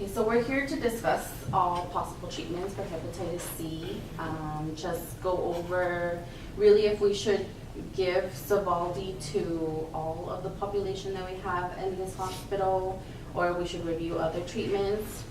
Okay, so we're here to discuss all possible treatments for hepatitis C. Just go over really if we should give Sovaldi to all of the population that we have in this hospital, or we should review other treatments.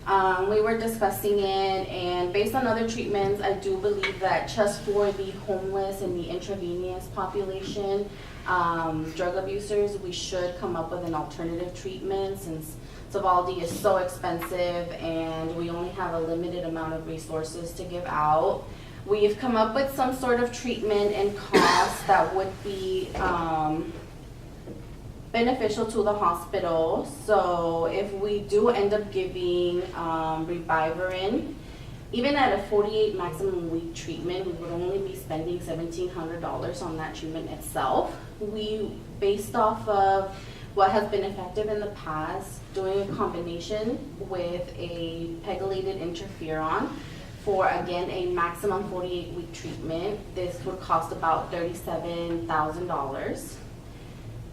We were discussing it, and based on other treatments, I do believe that just for the homeless and the intravenous population, drug abusers, we should come up with an alternative treatment since Sovaldi is so expensive and we only have a limited amount of resources to give out. We've come up with some sort of treatment and cost that would be beneficial to the hospital. So if we do end up giving ribavirin, even at a 48 maximum week treatment, we would only be spending $1,700 on that treatment itself. We, based off of what has been effective in the past, doing a combination with a pegylated interferon for, again, a maximum 48-week treatment, this would cost about $37,000.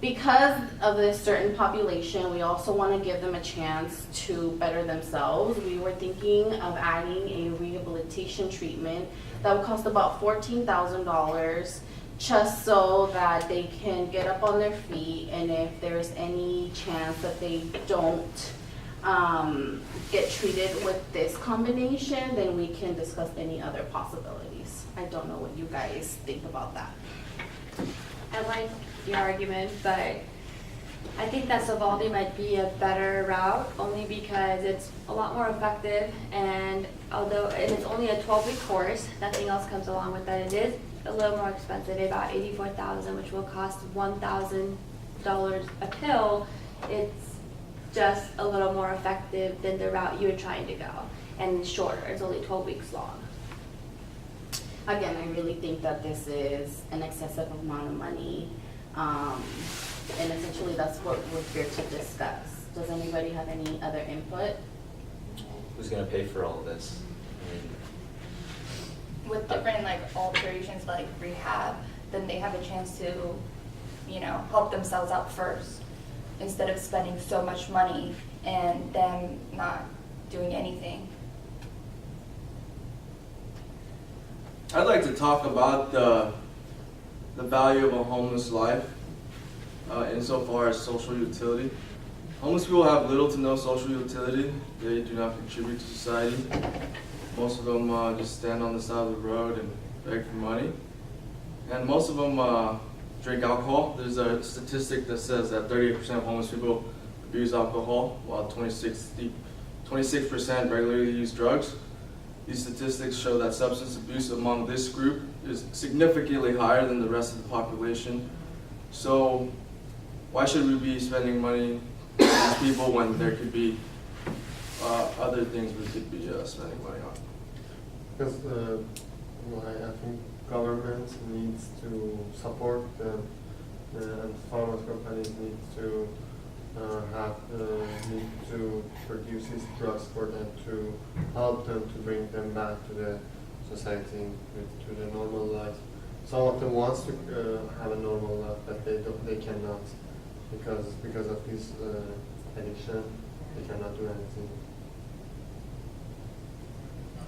Because of this certain population, we also want to give them a chance to better themselves. We were thinking of adding a rehabilitation treatment that would cost about $14,000, just so that they can get up on their feet, and if there's any chance that they don't get treated with this combination, then we can discuss any other possibilities. I don't know what you guys think about that. I like your argument, but I think that Sovaldi might be a better route only because it's a lot more effective, and although it is only a 12-week course, nothing else comes along with that. It is a little more expensive, about $84,000, which will cost $1,000 a pill. It's just a little more effective than the route you're trying to go, and shorter. It's only 12 weeks long. Again, I really think that this is an excessive amount of money, and essentially that's what we're here to discuss. Does anybody have any other input? Who's going to pay for all of this? With different alterations like rehab, then they have a chance to, help themselves out first instead of spending so much money and them not doing anything. I'd like to talk about the value of a homeless life insofar as social utility. Homeless people have little to no social utility. They do not contribute to society. Most of them just stand on the side of the road and beg for money. And most of them drink alcohol. There's a statistic that says that 38% of homeless people abuse alcohol, while 26% regularly use drugs. These statistics show that substance abuse among this group is significantly higher than the rest of the population. So why should we be spending money on these people when there could be other things we could be spending money on? Because I think government needs to support them, and pharma companies need to need to produce these drugs for them to help them to bring them back to the society, to the normal life. Some of them wants to have a normal life, but they cannot because of this addiction. They cannot do anything.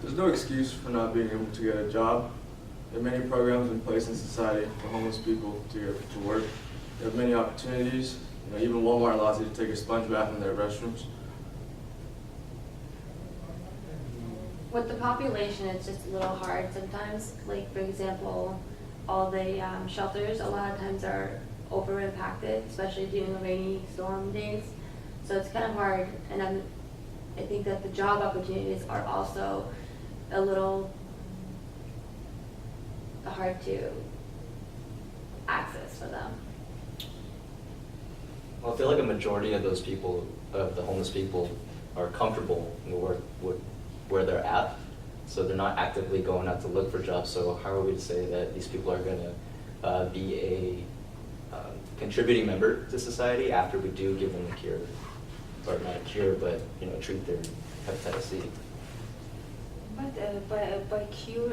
There's no excuse for not being able to get a job. There are many programs in place in society for homeless people to get to work. They have many opportunities. Even Walmart allows you to take a sponge bath in their restrooms. With the population, it's just a little hard sometimes. Like, for example, all the shelters a lot of times are over impacted, especially during the rainy storm days. So it's kind of hard, and I think that the job opportunities are also a little hard to access for them. Well, I feel like a majority of those people, of the homeless people, are comfortable where they're at, so they're not actively going out to look for jobs. So how are we to say that these people are going to be a contributing member to society after we do give them a cure, or not a cure, but treat their hepatitis C? By cure,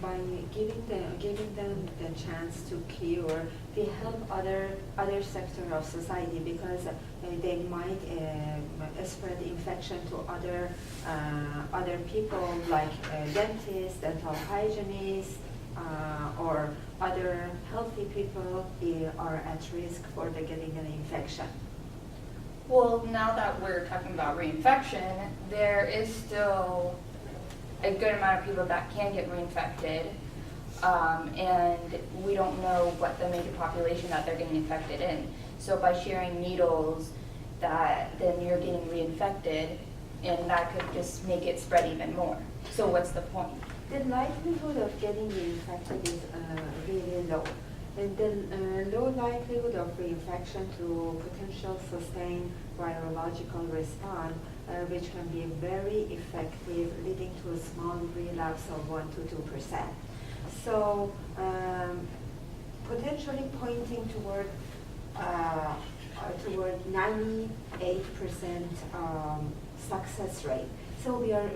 by giving them the chance to cure, we help other sector of society because they might spread infection to other people like dentists, dental hygienists, or other healthy people are at risk for the getting an infection. Well, now that we're talking about reinfection, there is still a good amount of people that can get reinfected, and we don't know what the major population that they're getting infected in. So by sharing needles, then you're getting reinfected, and that could just make it spread even more. So what's the point? The likelihood of getting reinfected is really low. And the low likelihood of reinfection to potential sustained virological response, which can be very effective, leading to a small relapse of 1 to 2%. So potentially pointing toward 98% success rate. So we are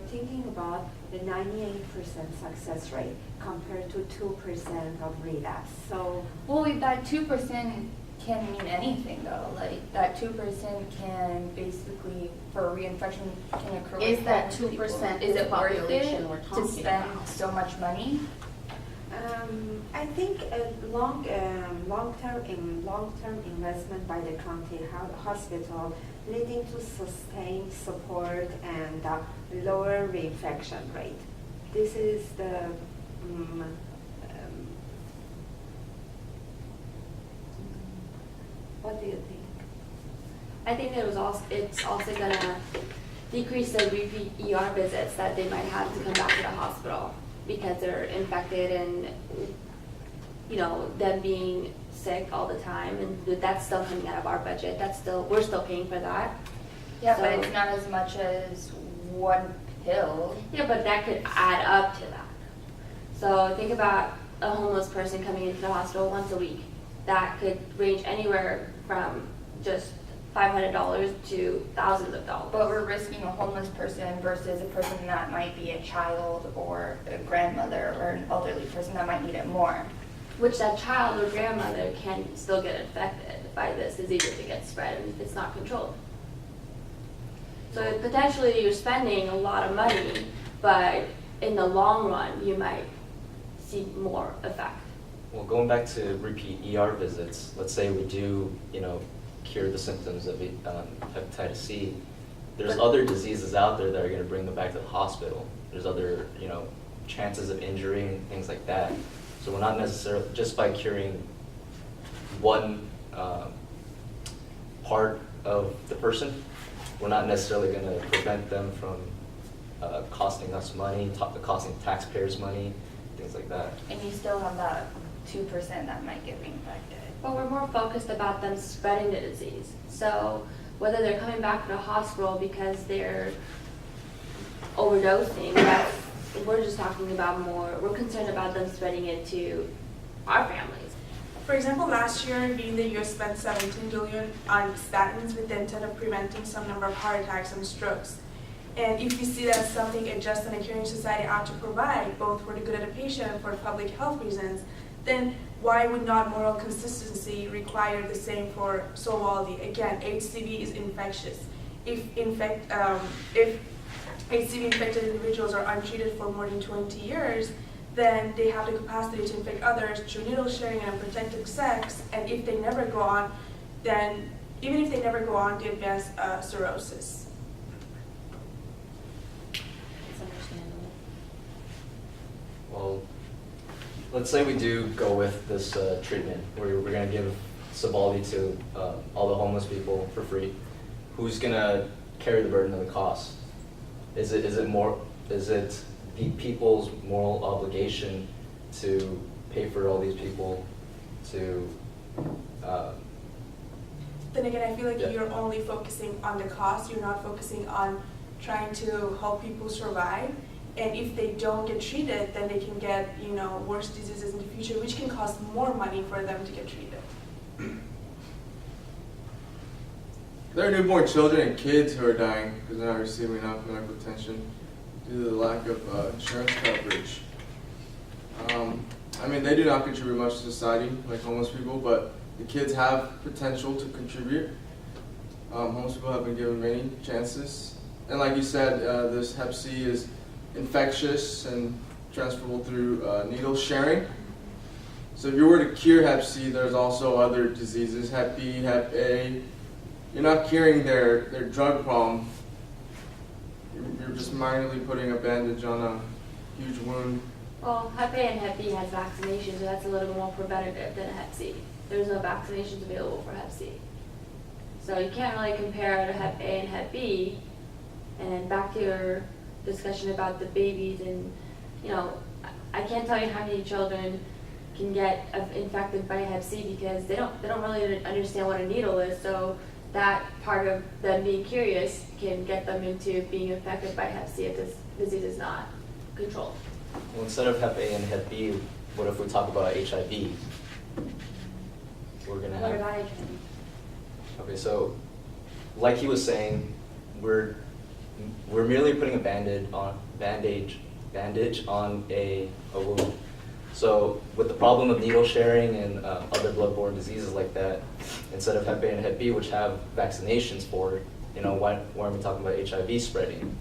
thinking about the 98% success rate compared to 2% of relapse. So Well, that 2% can mean anything though. Like that 2% can basically, for reinfection, can occur. Is with that homeless people. 2% Is the it worth population it we're to talking spend about? so much money? I think a long-term investment by the county hospital leading to sustained support and lower reinfection rate. This is the what do you think? I think it's also gonna decrease the repeat ER visits that they might have to come back to the hospital because they're infected and, you know, them being sick all the time, and that's still coming out of our budget. We're still paying for that. Yeah, but So- it's not as much as one pill. Yeah, but that could add up to that. So think about a homeless person coming into the hospital once a week. That could range anywhere from just $500 to thousands of dollars. But we're risking a homeless person versus a person that might be a child or a grandmother or an elderly person that might need it more. Which that child or grandmother can still get infected by this disease if it gets spread and if it's not controlled. So potentially you're spending a lot of money, but in the long run, you might see more effect. Well, going back to repeat ER visits, let's say we do, cure the symptoms of hepatitis C. There's other diseases out there that are going to bring them back to the hospital. There's other, chances of injury and things like that. So we're not necessarily, just by curing one part of the person, we're not necessarily going to prevent them from costing us money, costing taxpayers money, things like that. And you still have that 2% that might get reinfected. But we're more focused about them spreading the disease. So whether they're coming back to the hospital because they're overdosing, we're just talking about we're concerned about them spreading it to our families. For example, last year, the U.S. spent $17 billion on statins with the intent of preventing some number of heart attacks and strokes. And if you see that as something a just and a caring society ought to provide, both for the good of the patient and for public health reasons, then why would not moral consistency require the same for Sovaldi? Again, HCV is infectious. If HCV-infected individuals are untreated for more than 20 years, then they have the capacity to infect others through needle sharing and unprotected sex, and if they never go on, then even if they never go on to advance cirrhosis. It's understandable. Well, let's say we do go with this treatment where we're going to give Sovaldi to all the homeless people for free. Who's going to carry the burden of the cost? Is it the people's moral obligation to pay for all these people to? Then again, I feel like Yeah. you're only focusing on the cost. You're not focusing on trying to help people survive. And if they don't get treated, then they can get, worse diseases in the future, which can cost more money for them to get treated. There are newborn children and kids who are dying because they're not receiving enough medical attention. due to the lack of insurance coverage. I mean, they do not contribute much to society like homeless people, but the kids have potential to contribute. Homeless people have been given many chances. And like you said, this Hep C is infectious and transferable through needle sharing. So if you were to cure Hep C, there's also other diseases, Hep B, Hep A. You're not curing their drug problem. You're just minorly putting a bandage on a huge wound. Well, Hep A and Hep B has vaccinations, so that's a little bit more preventative than Hep C. There's no vaccinations available for Hep C. So you can't really compare to Hep A and Hep B. And back to your discussion about the babies, and I can't tell you how many children can get infected by Hep C because they don't really understand what a needle is. So that part of them being curious can get them into being infected by Hep C if this disease is not controlled. Well, instead of Hep A and Hep B, what if we talk about HIV? We're gonna What have. about HIV? Okay, so like he was saying, we're merely putting a bandage on a wound. So with the problem of needle sharing and other bloodborne diseases like that, instead of Hep A and Hep B, which have vaccinations for, why are we talking about HIV spreading?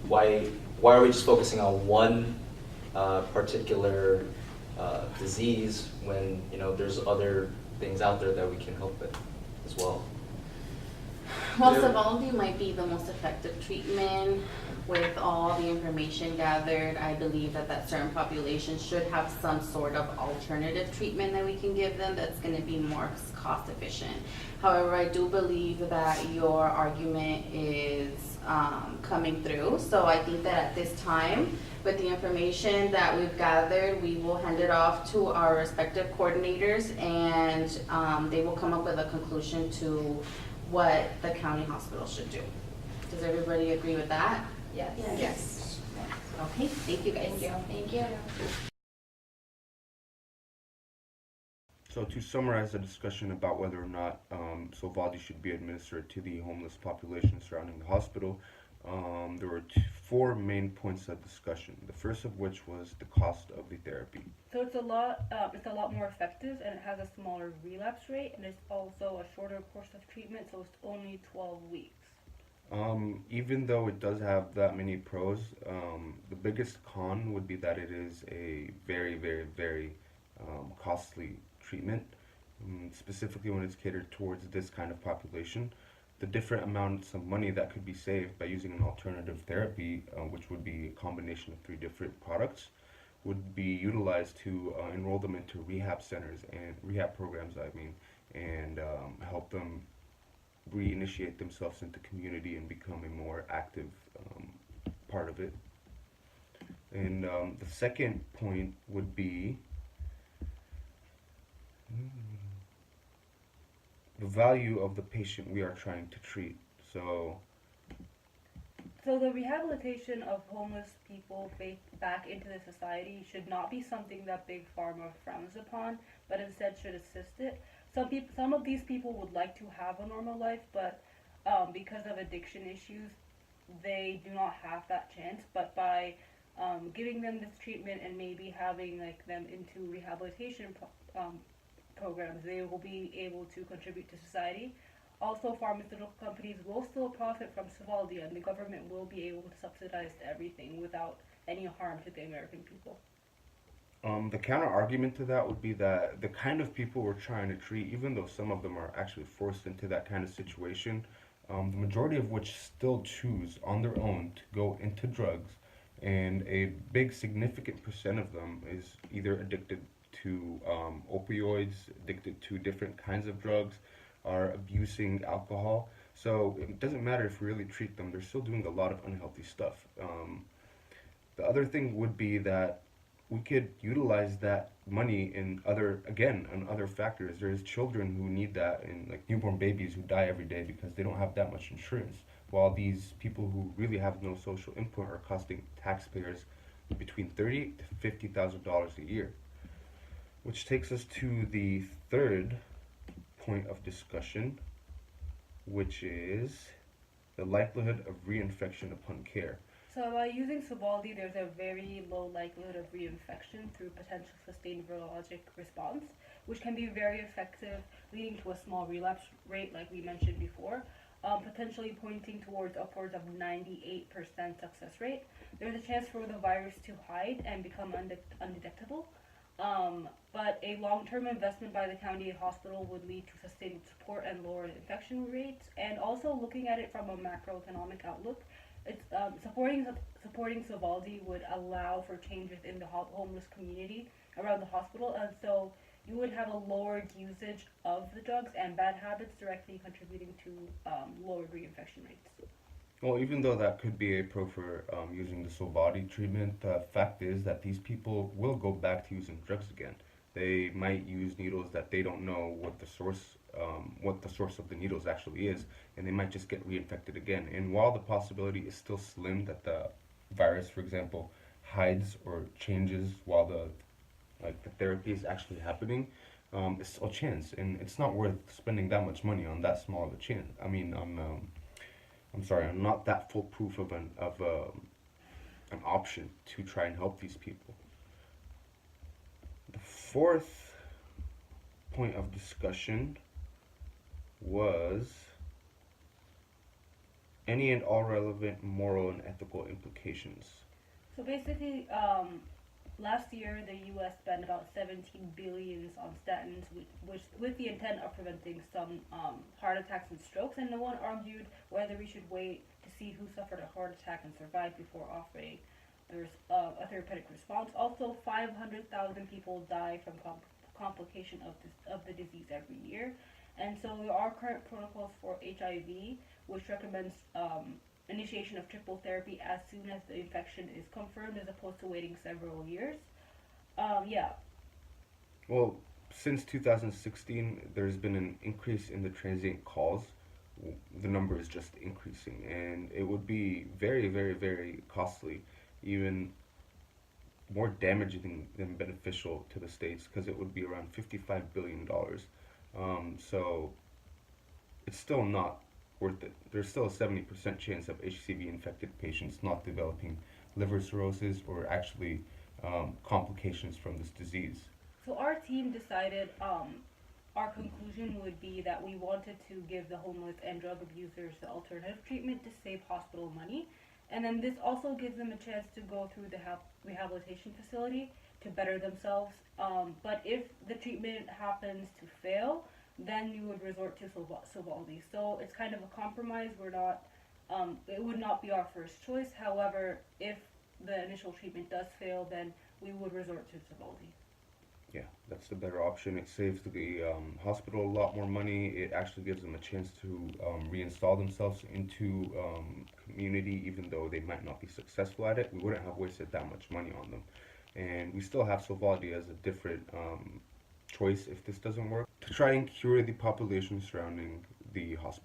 Why are we just focusing on one particular disease when there's other things out there that we can help with as well? Well, Sovaldi might be the most effective treatment. With all the information gathered, I believe that certain population should have some sort of alternative treatment that we can give them that's going to be more cost efficient. However, I do believe that your argument is coming through. So I think that at this time, with the information that we've gathered, we will hand it off to our respective coordinators, and they will come up with a conclusion to what the county hospital should do. Does everybody agree with that? Yes. Yes. Okay, thank you guys. Thank you. Thank you. So to summarize the discussion about whether or not Sovaldi should be administered to the homeless population surrounding the hospital, there were four main points of discussion. The first of which was the cost of the therapy. So it's a lot more effective, and it has a smaller relapse rate, and it's also a shorter course of treatment, so it's only 12 weeks. Even though it does have that many pros, the biggest con would be that it is a very, very, very costly treatment, specifically when it's catered towards this kind of population. The different amounts of money that could be saved by using an alternative therapy, which would be a combination of 3 different products, would be utilized to enroll them into rehab centers and rehab programs, and help them reinitiate themselves into community and become a more active part of it. And the second point would be the value of the patient we are trying to treat. So the rehabilitation of homeless people back into the society should not be something that Big Pharma frowns upon, but instead should assist it. Some of these people would like to have a normal life, but because of addiction issues, they do not have that chance. But by giving them this treatment and maybe having them into rehabilitation programs, they will be able to contribute to society. Also, pharmaceutical companies will still profit from Sovaldi, and the government will be able to subsidize everything without any harm to the American people. The counter argument to that would be that the kind of people we're trying to treat, even though some of them are actually forced into that kind of situation, the majority of which still choose on their own to go into drugs, and a big significant percent of them is either addicted to opioids, addicted to different kinds of drugs, are abusing alcohol. So it doesn't matter if we really treat them, they're still doing a lot of unhealthy stuff. The other thing would be that we could utilize that money in other factors. There's children who need that, and newborn babies who die every day because they don't have that much insurance, while these people who really have no social input are costing taxpayers between $30,000 to $50,000 a year. Which takes us to the third point of discussion, which is the likelihood of reinfection upon care. So by using Sovaldi, there's a very low likelihood of reinfection through potential sustained virologic response, which can be very effective, leading to a small relapse rate, like we mentioned before, potentially pointing towards upwards of 98% success rate. There's a chance for the virus to hide and become undetectable. But a long-term investment by the county hospital would lead to sustained support and lower infection rates. And also looking at it from a macroeconomic outlook, it's supporting Sovaldi would allow for changes in the homeless community around the hospital, and so you would have a lowered usage of the drugs and bad habits directly contributing to lowered reinfection rates. Well, even though that could be a pro for using the Sovaldi treatment, the fact is that these people will go back to using drugs again. They might use needles that they don't know what the source of the needles actually is, and they might just get reinfected again. And while the possibility is still slim that the virus, for example, hides or changes while the therapy is actually happening, it's still a chance, and it's not worth spending that much money on that small of a chance. I mean, I'm sorry, I'm not that foolproof of an option to try and help these people. The fourth point of discussion was any and all relevant moral and ethical implications. So basically, last year the U.S. spent about 17 billion on statins, which with the intent of preventing some heart attacks and strokes. And no one argued whether we should wait to see who suffered a heart attack and survived before offering a therapeutic response. Also, 500,000 people die from complication of the disease every year. And so there are current protocols for HIV, which recommends initiation of triple therapy as soon as the infection is confirmed, as opposed to waiting several years. Yeah. Well, since 2016, there's been an increase in the transient calls. The number is just increasing, and it would be very, very, very costly, even more damaging than beneficial to the states, because it would be around $55 billion. So it's still not worth it. There's still a 70% chance of HCV-infected patients not developing liver cirrhosis or actually complications from this disease. So our team decided our conclusion would be that we wanted to give the homeless and drug abusers the alternative treatment to save hospital money. And then this also gives them a chance to go through the rehabilitation facility to better themselves. But if the treatment happens to fail, then you would resort to Sovaldi. So it's kind of a compromise. It would not be our first choice. However, if the initial treatment does fail, then we would resort to Sovaldi. Yeah, that's the better option. It saves the hospital a lot more money. It actually gives them a chance to reinstall themselves into community, even though they might not be successful at it. We wouldn't have wasted that much money on them. And we still have Sovaldi as a different choice if this doesn't work, to try and cure the population surrounding the hospital.